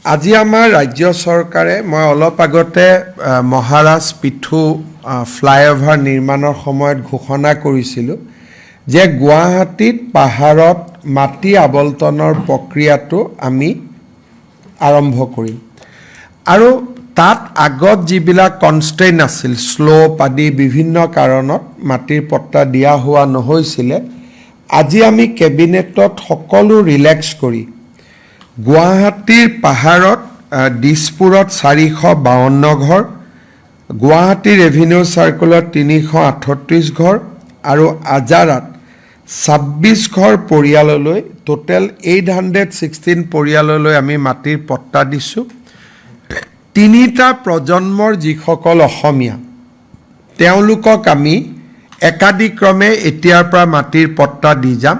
আজি আমাৰ ৰাজ্য চৰকাৰে মই অলপ আগতে মহাৰাজ পিথু ফ্লাইঅভাৰ নিৰ্মাণৰ সময়ত ঘোষণা কৰিছিলোঁ যে গুৱাহাটীত পাহাৰত মাটি আবল্টনৰ প্ৰক্ৰিয়াটো আমি আৰম্ভ কৰিম আৰু তাত আগত যিবিলাক কনষ্ট্ৰেইন আছিল স্লোপ আদি বিভিন্ন কাৰণত মাটিৰ পট্টা দিয়া হোৱা নহৈছিলে আজি আমি কেবিনেটত সকলো ৰিলেক্স কৰি গুৱাহাটীৰ পাহাৰত দিছপুৰত 452 ঘৰ গুৱাহাটী ৰেভিনিউ চাৰ্কুলত 338 ঘৰ আৰু আজাৰাত 26 ঘৰ পৰিয়াললৈ টোটেল 816 পৰিয়াললৈ আমি মাটিৰ পট্টা দিছোঁ তিনিটা প্ৰজন্মৰ যিসকল অসমীয়া তেওঁলোকক আমি একাদিক্ৰমে এতিয়াৰ পৰা মাটিৰ পট্টা দি যাম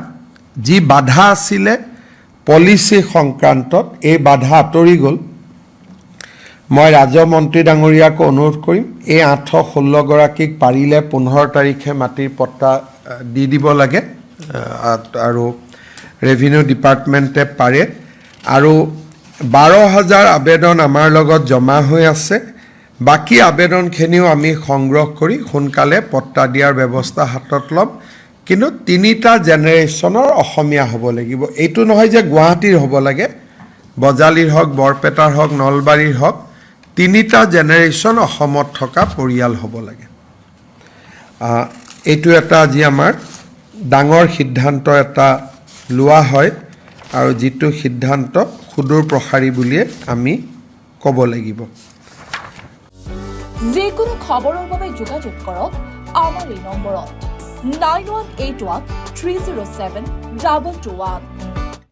যি বাধা আছিলে পলিচি সংক্ৰান্তত এই বাধা আঁতৰি গ'ল মই ৰাজমন্ত্ৰী ডাঙৰীয়াক অনুৰোধ কৰিম এই 816 গৰাকীক পাৰিলে 15 তাৰিখে মাটিৰ পট্টা দি দিব লাগে আৰু ৰেভিনিউ ডিপাৰ্টমেণ্টে পাৰে আৰু 12,000 আবেদন আমাৰ লগত জমা হৈ আছে বাকি আবেদনখিনিও আমি সংগ্ৰহ কৰি সোনকালে পট্টা দিয়াৰ ব্যৱস্থা হাতত ল'ম কিন্তু তিনিটা জেনেৰেশ্যনৰ অসমীয়া হ'ব লাগিব এইটো নহয় যে গুৱাহাটীৰ হ'ব লাগে বজালীৰ হওক বৰপেটাৰ হওক নলবাৰীৰ হওক তিনিটা জেনেৰেশ্যন অসমত থকা পৰিয়াল হ'ব লাগে এইটো এটা আজি আমাৰ ডাঙৰ সিদ্ধান্ত এটা লোৱা হয় আৰু যিটো সিদ্ধান্ত সুদূৰ প্ৰসাৰী বুলিয়ে আমি ক'ব লাগিব যিকোনো খবৰৰ বাবে যোগাযোগ কৰক আমাৰ এই নম্বৰত 9181 307 221